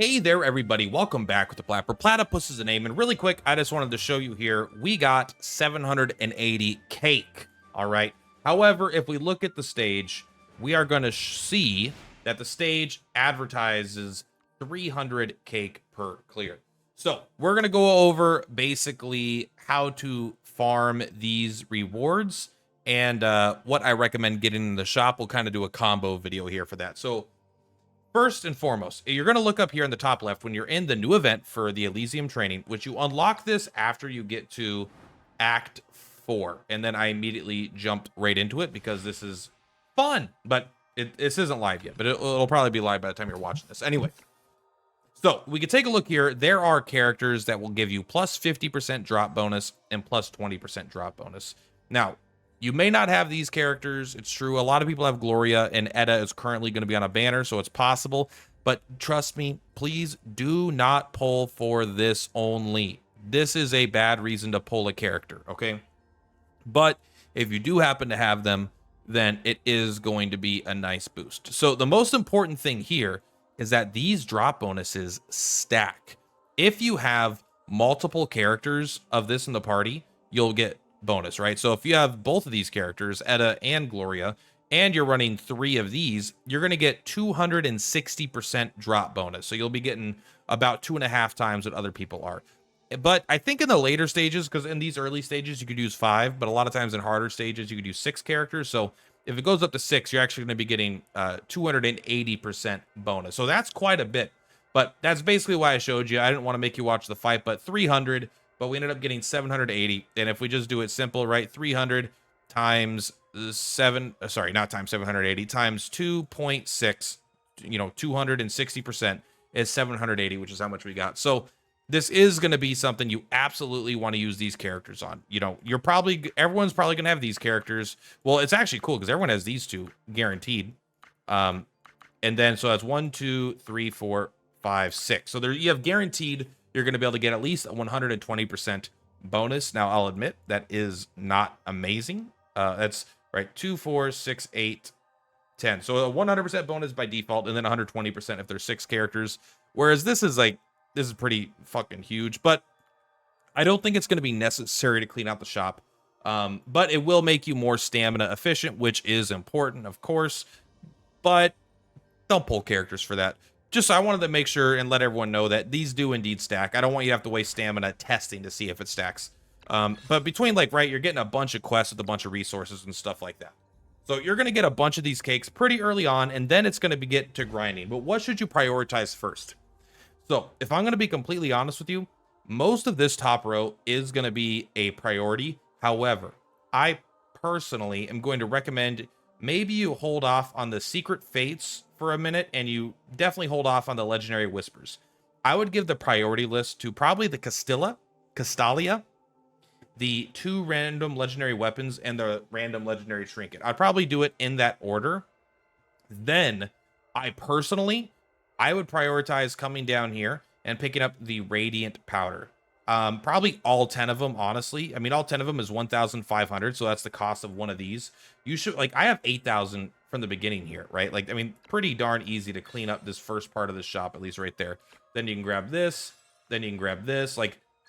Hey there, everybody. Welcome back with the Purplatypus is the name. And really quick, I just wanted to show you here, we got 780 cake. All right. However, if we look at the stage, we are going to see that the stage advertises 300 cake per clear. So we're going to go over basically how to farm these rewards and what I recommend getting in the shop. We'll kind of do a combo video here for that. So first and foremost, you're going to look up here in the top left when you're in the new event for the Elysium training, which you unlock this after you get to Act 4. And then I immediately jumped right into it because this is fun, but this isn't live yet, but it'll probably be live by the time you're watching this. Anyway, so we can take a look here. There are characters that will give you plus 50% drop bonus and plus 20% drop bonus. Now, you may not have these characters. It's true. A lot of people have Gloria, and Edda is currently going to be on a banner, so it's possible. But trust me, please do not pull for this only. This is a bad reason to pull a character, okay? But if you do happen to have them, then it is going to be a nice boost. So the most important thing here is that these drop bonuses stack. If you have multiple characters of this in the party, you'll get bonus, right? So if you have both of these characters, Edda and Gloria, and you're running 3 of these, you're going to get 260% drop bonus. So you'll be getting about 2.5 times what other people are. But I think in the later stages, because in these early stages, you could use 5, but a lot of times in harder stages, you could use 6 characters. So if it goes up to 6, you're actually going to be getting 280% bonus. So that's quite a bit. But that's basically why I showed you. I didn't want to make you watch the fight, but 300, but we ended up getting 780. And if we just do it simple, right, 300 times 7, sorry, not times 780, times 2.6, 260% is 780, which is how much we got. So this is going to be something you absolutely want to use these characters on. Everyone's probably going to have these characters. Well, it's actually cool because everyone has these two guaranteed. And then, so that's 1, 2, 3, 4, 5, 6. So there you have guaranteed you're going to be able to get at least a 120% bonus. Now, I'll admit that is not amazing. That's right, 2, 4, 6, 8, 10. So a 100% bonus by default, and then 120% if there's 6 characters. Whereas this is pretty fucking huge, but I don't think it's going to be necessary to clean out the shop. But it will make you more stamina efficient, which is important, of course. But don't pull characters for that. Just I wanted to make sure and let everyone know that these do indeed stack. I don't want you to have to waste stamina testing to see if it stacks. But between you're getting a bunch of quests with a bunch of resources and stuff like that. So you're going to get a bunch of these cakes pretty early on, and then it's going to get to grinding. But what should you prioritize first? So if I'm going to be completely honest with you, most of this top row is going to be a priority. However, I personally am going to recommend maybe you hold off on the secret fates for a minute, and you definitely hold off on the legendary whispers. I would give the priority list to probably the Castalia, the 2 random legendary weapons, and the random legendary trinket. I'd probably do it in that order. Then I would prioritize coming down here and picking up the radiant powder. Probably all 10 of them, honestly. I mean, all 10 of them is 1,500, so that's the cost of one of these. You should, I have 8,000 from the beginning here, right? Pretty darn easy to clean up this first part of the shop, at least right there. Then you can grab this, then you can grab this.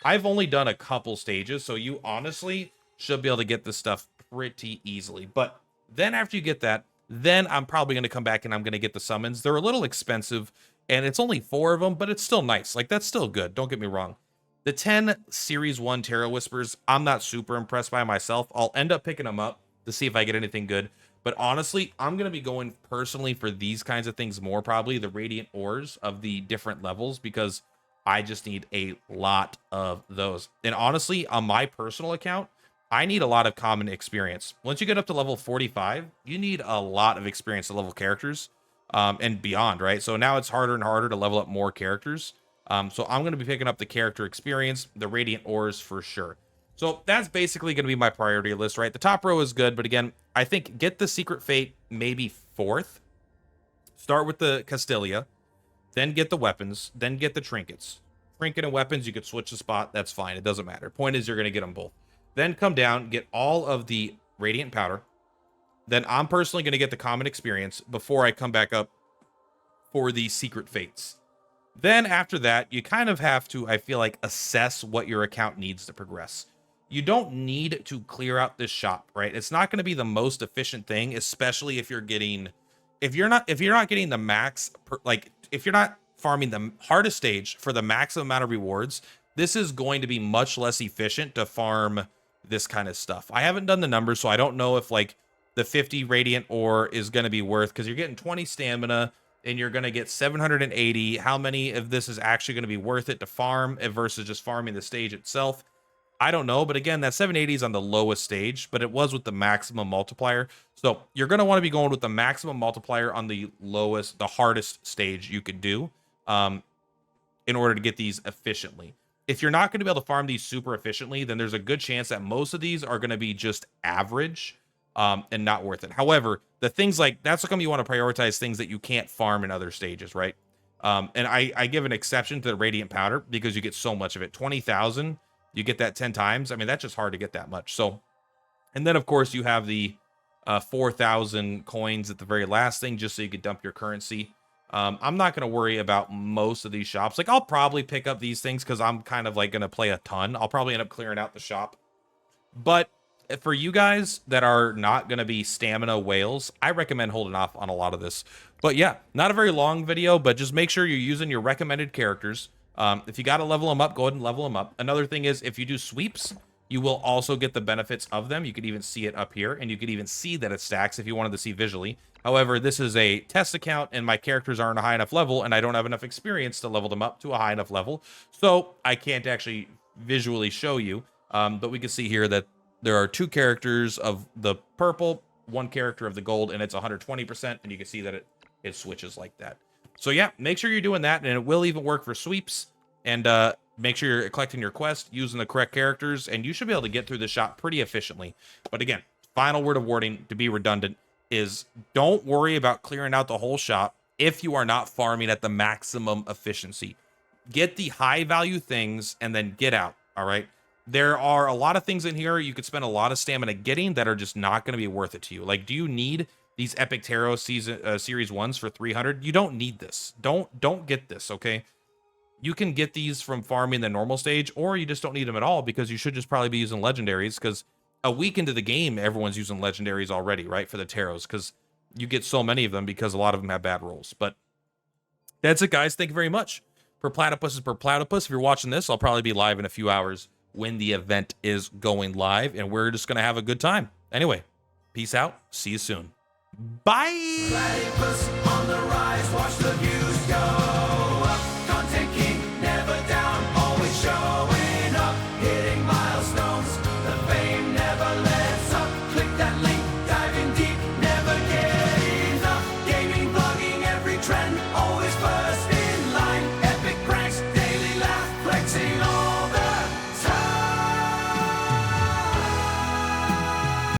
I've only done a couple stages, so you honestly should be able to get this stuff pretty easily. But then after you get that, then I'm probably going to come back and I'm going to get the summons. They're a little expensive, and it's only 4 of them, but it's still nice. That's still good. Don't get me wrong. The 10 Series 1 Terra Whispers, I'm not super impressed by myself. I'll end up picking them up to see if I get anything good. But honestly, I'm going to be going personally for these kinds of things more, probably the Radiant Ores of the different levels, because I just need a lot of those. And honestly, on my personal account, I need a lot of common experience. Once you get up to level 45, you need a lot of experience to level characters and beyond, right? So now it's harder and harder to level up more characters. So I'm going to be picking up the character experience, the Radiant Ores for sure. So that's basically going to be my priority list, right? The top row is good, but again, I think get the Secret Fate maybe 4th. Start with the Castalia, then get the weapons, then get the trinkets. Trinket and weapons, you could switch the spot. That's fine. It doesn't matter. Point is, you're going to get them both. Then come down, get all of the Radiant Powder. Then I'm personally going to get the common experience before I come back up for the Secret Fates. Then after that, you kind of have to, I feel like, assess what your account needs to progress. You don't need to clear out this shop, right? It's not going to be the most efficient thing, especially if you're getting, if you're not getting the max, like if you're not farming the hardest stage for the maximum amount of rewards, this is going to be much less efficient to farm this kind of stuff. I haven't done the numbers, so I don't know if like the 50 radiant ore is going to be worth, because you're getting 20 stamina and you're going to get 780. How many of this is actually going to be worth it to farm versus just farming the stage itself? I don't know, but again, that 780 is on the lowest stage, but it was with the maximum multiplier. So you're going to want to be going with the maximum multiplier on the lowest, the hardest stage you could do in order to get these efficiently. If you're not going to be able to farm these super efficiently, then there's a good chance that most of these are going to be just average and not worth it. However, the things like, that's how come you want to prioritize things that you can't farm in other stages, right? And I give an exception to the radiant powder because you get so much of it. 20,000, you get that 10 times. I mean, that's just hard to get that much. So, and then of course you have the 4,000 coins at the very last thing, just so you could dump your currency. I'm not going to worry about most of these shops. Like, I'll probably pick up these things because I'm kind of like going to play a ton. I'll probably end up clearing out the shop. But for you guys that are not going to be stamina whales, I recommend holding off on a lot of this. But yeah, not a very long video, but just make sure you're using your recommended characters. If you got to level them up, go ahead and level them up. Another thing is, if you do sweeps, you will also get the benefits of them. You could even see it up here, and you could even see that it stacks if you wanted to see visually. However, this is a test account, and my characters aren't a high enough level, and I don't have enough experience to level them up to a high enough level. So I can't actually visually show you, but we can see here that there are 2 characters of the purple, 1 character of the gold, and it's 120%, and you can see that it switches like that. So yeah, make sure you're doing that, and it will even work for sweeps. And make sure you're collecting your quest using the correct characters, and you should be able to get through the shop pretty efficiently. But again, final word of warning, to be redundant, is don't worry about clearing out the whole shop if you are not farming at the maximum efficiency. Get the high value things and then get out, all right? There are a lot of things in here you could spend a lot of stamina getting that are just not going to be worth it to you. Like, do you need these Epic Tarot series 1s for 300? You don't need this. Don't get this, okay? You can get these from farming the normal stage, or you just don't need them at all because you should just probably be using legendaries, because a week into the game, everyone's using legendaries already, right, for the tarots, because you get so many of them because a lot of them have bad rolls. But that's it, guys. Thank you very much. Purplatypus is Purplatypus. If you're watching this, I'll probably be live in a few hours when the event is going live, and we're just going to have a good time. Anyway, peace out. See you soon. Bye. Platypus on the rise. Watch the views go.